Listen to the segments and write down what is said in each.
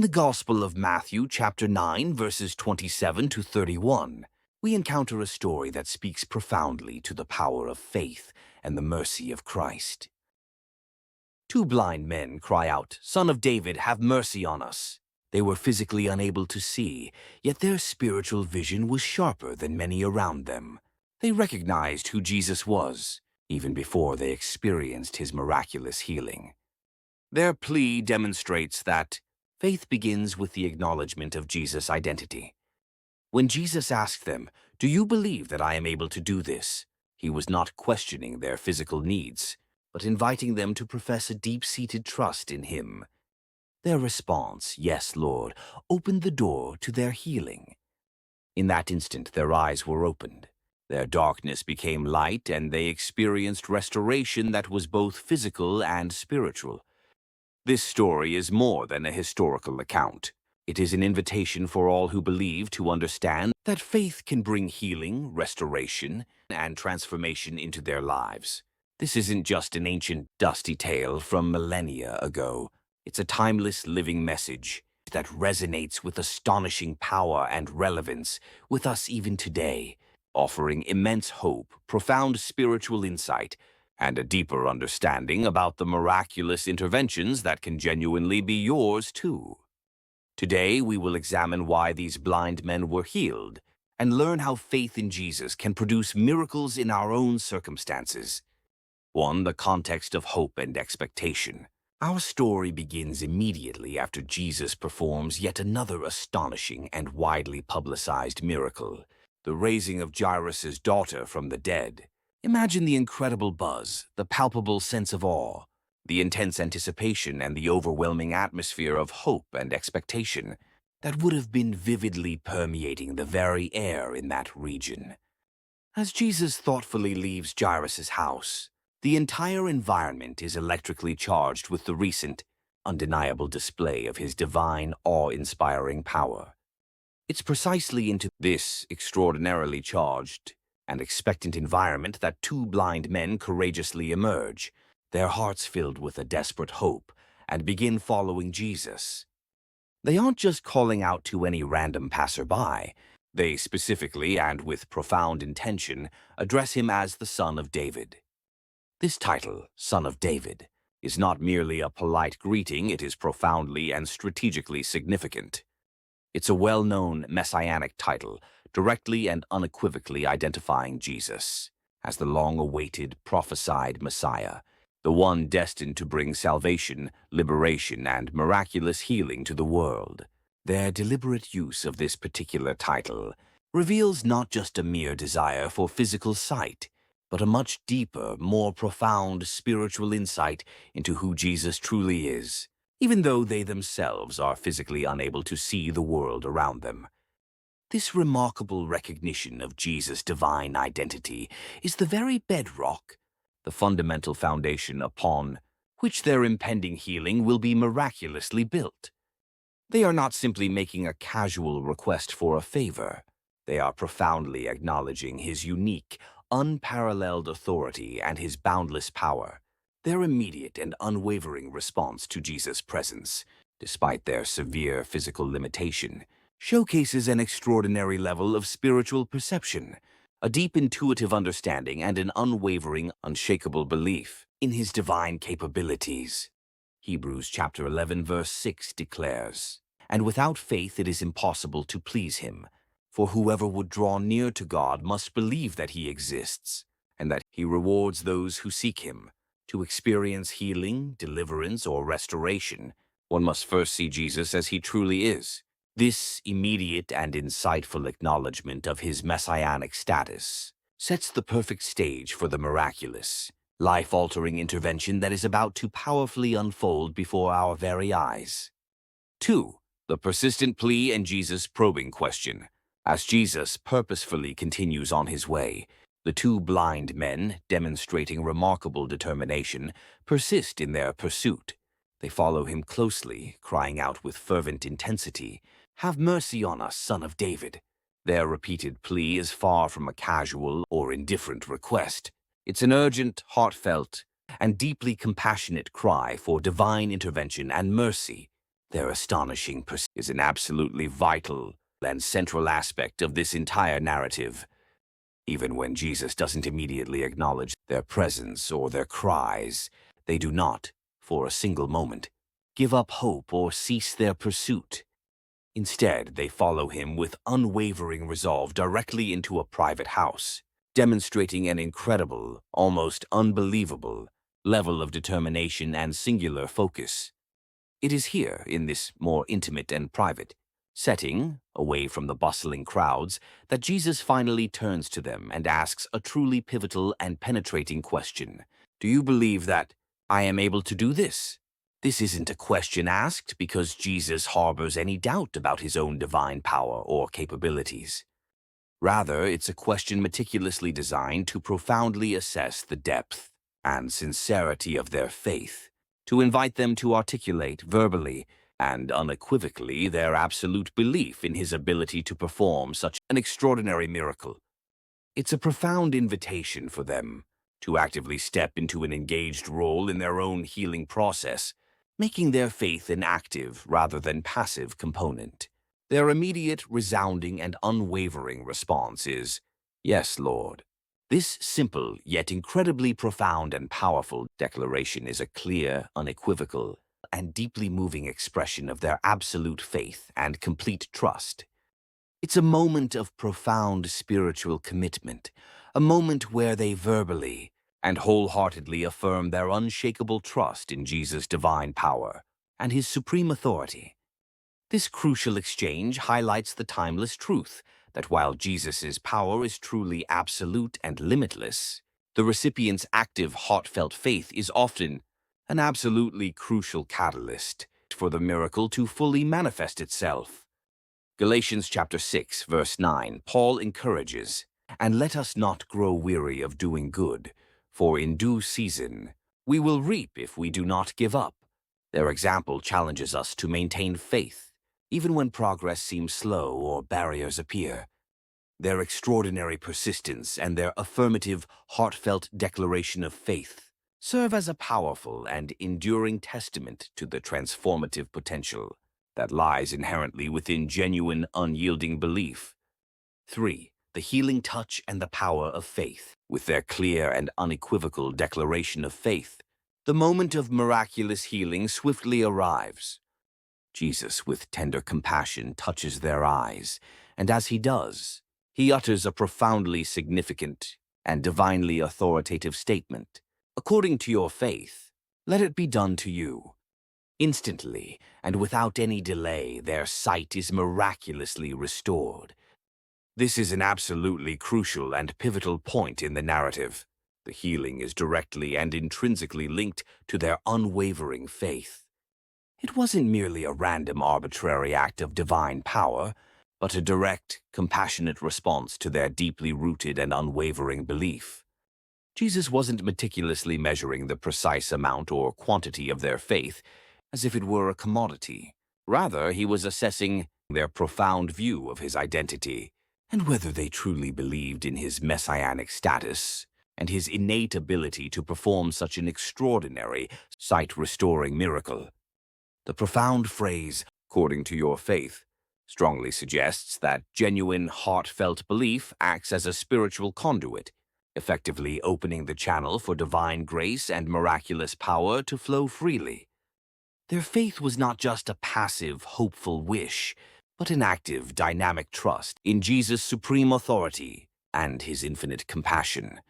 In the Gospel of Matthew, chapter 9, verses 27 to 31, we encounter a story that speaks profoundly to the power of faith and the mercy of Christ. Two blind men cry out, "Son of David, have mercy on us." They were physically unable to see, yet their spiritual vision was sharper than many around them. They recognized who Jesus was, even before they experienced his miraculous healing. Their plea demonstrates that faith begins with the acknowledgement of Jesus' identity. When Jesus asked them, "Do you believe that I am able to do this?" he was not questioning their physical needs, but inviting them to profess a deep-seated trust in him. Their response, "Yes, Lord," opened the door to their healing. In that instant, their eyes were opened. Their darkness became light, and they experienced restoration that was both physical and spiritual. This story is more than a historical account. It is an invitation for all who believe to understand that faith can bring healing, restoration, and transformation into their lives. This isn't just an ancient, dusty tale from millennia ago. It's a timeless, living message that resonates with astonishing power and relevance with us even today, offering immense hope, profound spiritual insight, and a deeper understanding about the miraculous interventions that can genuinely be yours too. Today, we will examine why these blind men were healed and learn how faith in Jesus can produce miracles in our own circumstances. 1. The context of hope and expectation. Our story begins immediately after Jesus performs yet another astonishing and widely publicized miracle, the raising of Jairus' daughter from the dead. Imagine the incredible buzz, the palpable sense of awe, the intense anticipation, and the overwhelming atmosphere of hope and expectation that would have been vividly permeating the very air in that region. As Jesus thoughtfully leaves Jairus' house, the entire environment is electrically charged with the recent, undeniable display of his divine, awe-inspiring power. It's precisely into this extraordinarily charged and expectant environment that two blind men courageously emerge, their hearts filled with a desperate hope, and begin following Jesus. They aren't just calling out to any random passerby. They specifically, and with profound intention, address him as the Son of David. This title, Son of David, is not merely a polite greeting, it is profoundly and strategically significant. It's a well-known messianic title, directly and unequivocally identifying Jesus as the long-awaited, prophesied Messiah, the one destined to bring salvation, liberation, and miraculous healing to the world. Their deliberate use of this particular title reveals not just a mere desire for physical sight, but a much deeper, more profound spiritual insight into who Jesus truly is, even though they themselves are physically unable to see the world around them. This remarkable recognition of Jesus' divine identity is the very bedrock, the fundamental foundation upon which their impending healing will be miraculously built. They are not simply making a casual request for a favor. They are profoundly acknowledging his unique, unparalleled authority and his boundless power. Their immediate and unwavering response to Jesus' presence, despite their severe physical limitation, showcases an extraordinary level of spiritual perception, a deep intuitive understanding, and an unwavering, unshakable belief in his divine capabilities. Hebrews chapter 11 verse 6 declares, "And without faith it is impossible to please him, for whoever would draw near to God must believe that he exists, and that he rewards those who seek him." To experience healing, deliverance, or restoration, one must first see Jesus as he truly is. This immediate and insightful acknowledgement of his messianic status sets the perfect stage for the miraculous, life-altering intervention that is about to powerfully unfold before our very eyes. 2. The persistent plea and Jesus' probing question. As Jesus purposefully continues on his way, the two blind men, demonstrating remarkable determination, persist in their pursuit. They follow him closely, crying out with fervent intensity, "Have mercy on us, Son of David." Their repeated plea is far from a casual or indifferent request. It's an urgent, heartfelt, and deeply compassionate cry for divine intervention and mercy. Their astonishing persistence is an absolutely vital and central aspect of this entire narrative. Even when Jesus doesn't immediately acknowledge their presence or their cries, they do not, for a single moment, give up hope or cease their pursuit. Instead, they follow him with unwavering resolve directly into a private house, demonstrating an incredible, almost unbelievable, level of determination and singular focus. It is here, in this more intimate and private setting, away from the bustling crowds, that Jesus finally turns to them and asks a truly pivotal and penetrating question. Do you believe that I am able to do this? This isn't a question asked because Jesus harbors any doubt about his own divine power or capabilities. Rather, it's a question meticulously designed to profoundly assess the depth and sincerity of their faith, to invite them to articulate verbally and unequivocally their absolute belief in his ability to perform such an extraordinary miracle. It's a profound invitation for them to actively step into an engaged role in their own healing process, making their faith an active rather than passive component. Their immediate, resounding, and unwavering response is, "Yes, Lord." This simple, yet incredibly profound and powerful declaration is a clear, unequivocal, and deeply moving expression of their absolute faith and complete trust. It's a moment of profound spiritual commitment, a moment where they verbally and wholeheartedly affirm their unshakable trust in Jesus' divine power and his supreme authority. This crucial exchange highlights the timeless truth that while Jesus' power is truly absolute and limitless, the recipient's active, heartfelt faith is often an absolutely crucial catalyst for the miracle to fully manifest itself. Galatians chapter 6, verse 9, Paul encourages, "And let us not grow weary of doing good, for in due season we will reap if we do not give up." Their example challenges us to maintain faith, even when progress seems slow or barriers appear. Their extraordinary persistence and their affirmative, heartfelt declaration of faith serve as a powerful and enduring testament to the transformative potential that lies inherently within genuine, unyielding belief. 3. The healing touch and the power of faith. With their clear and unequivocal declaration of faith, the moment of miraculous healing swiftly arrives. Jesus, with tender compassion, touches their eyes, and as he does, he utters a profoundly significant and divinely authoritative statement. "According to your faith, let it be done to you." Instantly, and without any delay, their sight is miraculously restored. This is an absolutely crucial and pivotal point in the narrative. The healing is directly and intrinsically linked to their unwavering faith. It wasn't merely a random, arbitrary act of divine power, but a direct, compassionate response to their deeply rooted and unwavering belief. Jesus wasn't meticulously measuring the precise amount or quantity of their faith as if it were a commodity. Rather, he was assessing their profound view of his identity and whether they truly believed in his messianic status and his innate ability to perform such an extraordinary, sight-restoring miracle. The profound phrase, "according to your faith," strongly suggests that genuine, heartfelt belief acts as a spiritual conduit, effectively opening the channel for divine grace and miraculous power to flow freely. Their faith was not just a passive, hopeful wish, but an active, dynamic trust in Jesus' supreme authority and his infinite compassion.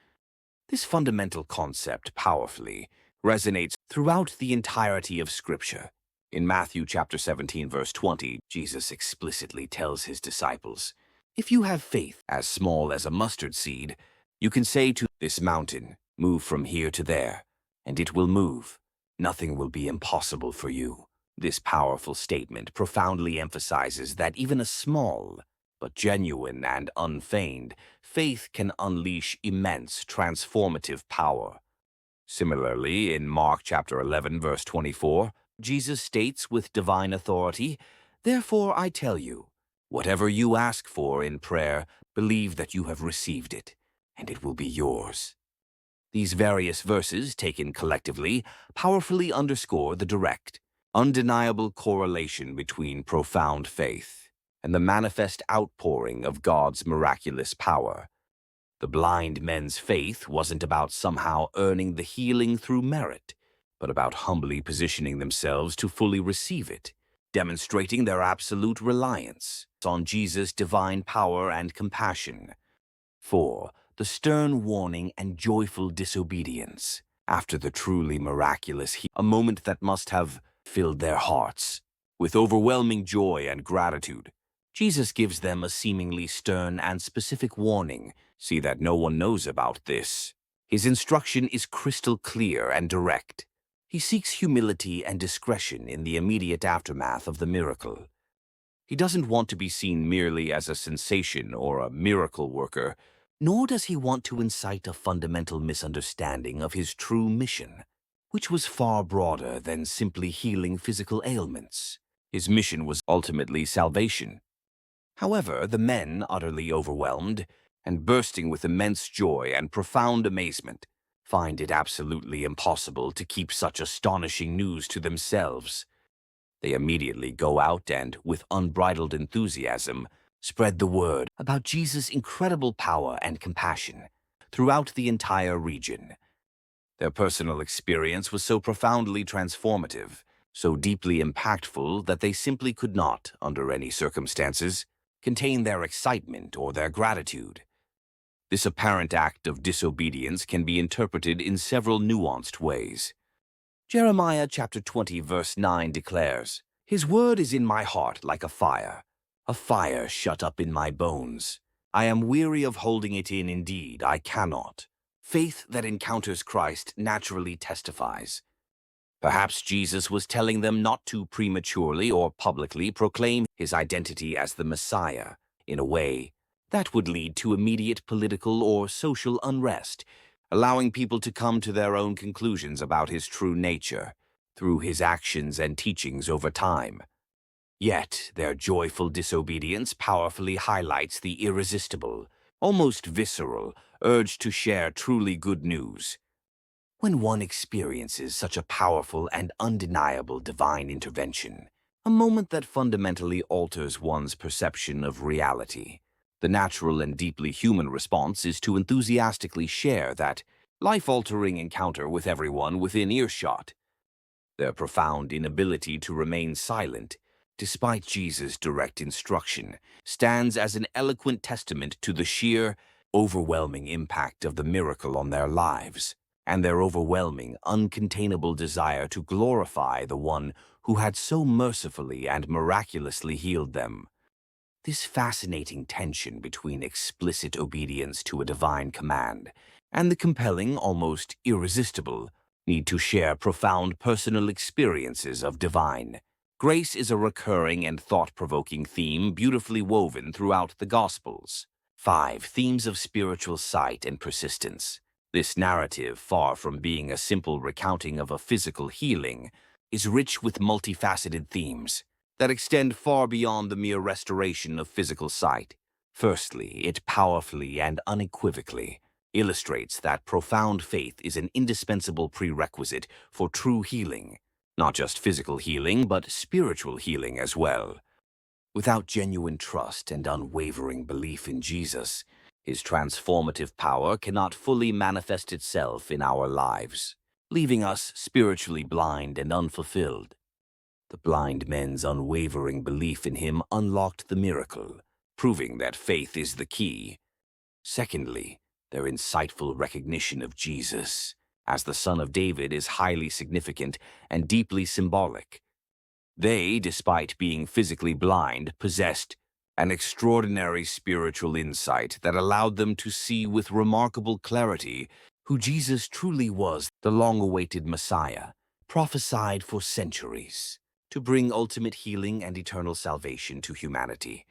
This fundamental concept powerfully resonates throughout the entirety of Scripture. In Matthew chapter 17, verse 20, Jesus explicitly tells his disciples, "If you have faith as small as a mustard seed, you can say to this mountain, 'Move from here to there,' and it will move. Nothing will be impossible for you." This powerful statement profoundly emphasizes that even a small, but genuine and unfeigned, faith can unleash immense transformative power. Similarly, in Mark chapter 11, verse 24, Jesus states with divine authority, "Therefore I tell you, whatever you ask for in prayer, believe that you have received it, and it will be yours." These various verses, taken collectively, powerfully underscore the direct, undeniable correlation between profound faith and the manifest outpouring of God's miraculous power. The blind men's faith wasn't about somehow earning the healing through merit, but about humbly positioning themselves to fully receive it, demonstrating their absolute reliance on Jesus' divine power and compassion. 4. The stern warning and joyful disobedience. After the truly miraculous a moment that must have filled their hearts with overwhelming joy and gratitude, Jesus gives them a seemingly stern and specific warning. See that no one knows about this. His instruction is crystal clear and direct. He seeks humility and discretion in the immediate aftermath of the miracle. He doesn't want to be seen merely as a sensation or a miracle worker, nor does he want to incite a fundamental misunderstanding of his true mission, which was far broader than simply healing physical ailments. His mission was ultimately salvation. However, the men, utterly overwhelmed and bursting with immense joy and profound amazement, find it absolutely impossible to keep such astonishing news to themselves. They immediately go out and, with unbridled enthusiasm, spread the word about Jesus' incredible power and compassion throughout the entire region. Their personal experience was so profoundly transformative, so deeply impactful that they simply could not, under any circumstances, contain their excitement or their gratitude. This apparent act of disobedience can be interpreted in several nuanced ways. Jeremiah chapter 20 verse 9 declares, "His word is in my heart like a fire shut up in my bones. I am weary of holding it in, indeed, I cannot." Faith that encounters Christ naturally testifies. Perhaps Jesus was telling them not to prematurely or publicly proclaim his identity as the Messiah in a way that would lead to immediate political or social unrest, allowing people to come to their own conclusions about his true nature through his actions and teachings over time. Yet, their joyful disobedience powerfully highlights the irresistible, almost visceral, urge to share truly good news. When one experiences such a powerful and undeniable divine intervention, a moment that fundamentally alters one's perception of reality, the natural and deeply human response is to enthusiastically share that life-altering encounter with everyone within earshot. Their profound inability to remain silent, despite Jesus' direct instruction, stands as an eloquent testament to the sheer, overwhelming impact of the miracle on their lives, and their overwhelming, uncontainable desire to glorify the one who had so mercifully and miraculously healed them. This fascinating tension between explicit obedience to a divine command and the compelling, almost irresistible, need to share profound personal experiences of divine grace is a recurring and thought-provoking theme beautifully woven throughout the Gospels. 5. Themes of spiritual sight and persistence. This narrative, far from being a simple recounting of a physical healing, is rich with multifaceted themes that extend far beyond the mere restoration of physical sight. Firstly, it powerfully and unequivocally illustrates that profound faith is an indispensable prerequisite for true healing, not just physical healing, but spiritual healing as well. Without genuine trust and unwavering belief in Jesus, his transformative power cannot fully manifest itself in our lives, leaving us spiritually blind and unfulfilled. The blind men's unwavering belief in him unlocked the miracle, proving that faith is the key. Secondly, their insightful recognition of Jesus as the Son of David is highly significant and deeply symbolic. They, despite being physically blind, possessed an extraordinary spiritual insight that allowed them to see with remarkable clarity who Jesus truly was, the long-awaited Messiah, prophesied for centuries to bring ultimate healing and eternal salvation to humanity.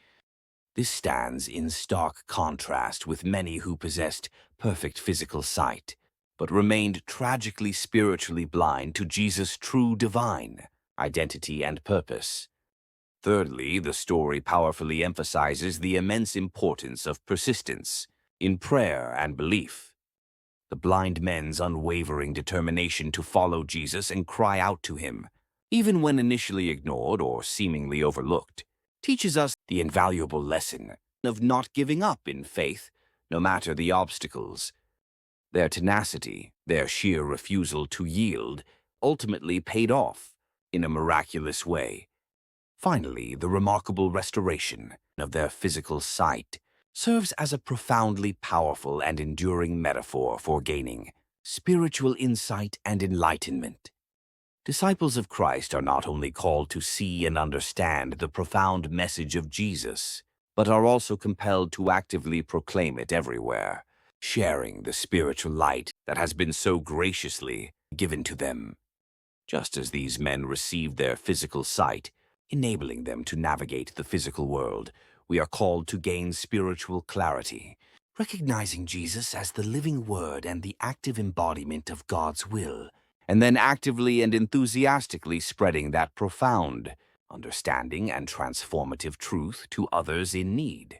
This stands in stark contrast with many who possessed perfect physical sight, but remained tragically spiritually blind to Jesus' true divine identity and purpose. Thirdly, the story powerfully emphasizes the immense importance of persistence in prayer and belief. The blind men's unwavering determination to follow Jesus and cry out to him, even when initially ignored or seemingly overlooked, teaches us the invaluable lesson of not giving up in faith, no matter the obstacles. Their tenacity, their sheer refusal to yield, ultimately paid off in a miraculous way. Finally, the remarkable restoration of their physical sight serves as a profoundly powerful and enduring metaphor for gaining spiritual insight and enlightenment. Disciples of Christ are not only called to see and understand the profound message of Jesus, but are also compelled to actively proclaim it everywhere, sharing the spiritual light that has been so graciously given to them. Just as these men received their physical sight, enabling them to navigate the physical world, we are called to gain spiritual clarity, recognizing Jesus as the living Word and the active embodiment of God's will, and then actively and enthusiastically spreading that profound understanding and transformative truth to others in need.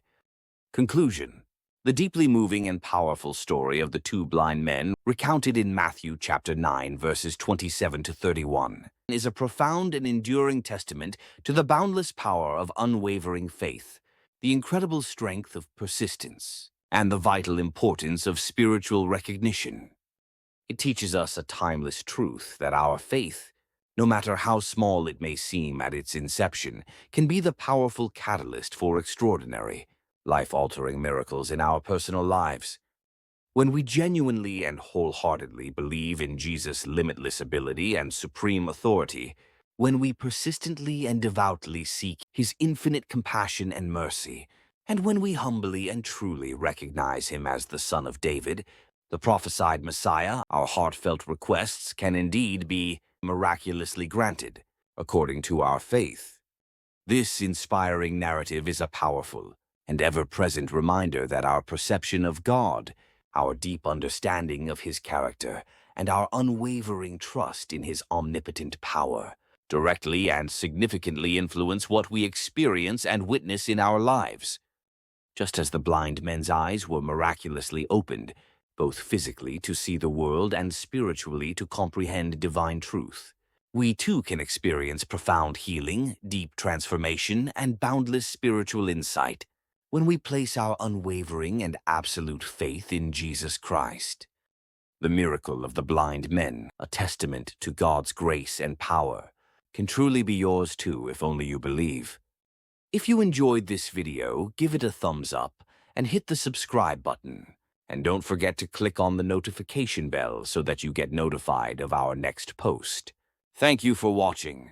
Conclusion. The deeply moving and powerful story of the two blind men, recounted in Matthew chapter 9, verses 27 to 31, is a profound and enduring testament to the boundless power of unwavering faith, the incredible strength of persistence, and the vital importance of spiritual recognition. It teaches us a timeless truth that our faith, no matter how small it may seem at its inception, can be the powerful catalyst for extraordinary, life-altering miracles in our personal lives. When we genuinely and wholeheartedly believe in Jesus' limitless ability and supreme authority, when we persistently and devoutly seek His infinite compassion and mercy, and when we humbly and truly recognize Him as the Son of David, the prophesied Messiah, our heartfelt requests can indeed be miraculously granted, according to our faith. This inspiring narrative is a powerful and ever-present reminder that our perception of God, our deep understanding of His character, and our unwavering trust in His omnipotent power directly and significantly influence what we experience and witness in our lives. Just as the blind men's eyes were miraculously opened, both physically to see the world and spiritually to comprehend divine truth, we too can experience profound healing, deep transformation, and boundless spiritual insight when we place our unwavering and absolute faith in Jesus Christ. The miracle of the blind men, a testament to God's grace and power, can truly be yours too if only you believe. If you enjoyed this video, give it a thumbs up and hit the subscribe button. And don't forget to click on the notification bell so that you get notified of our next post. Thank you for watching.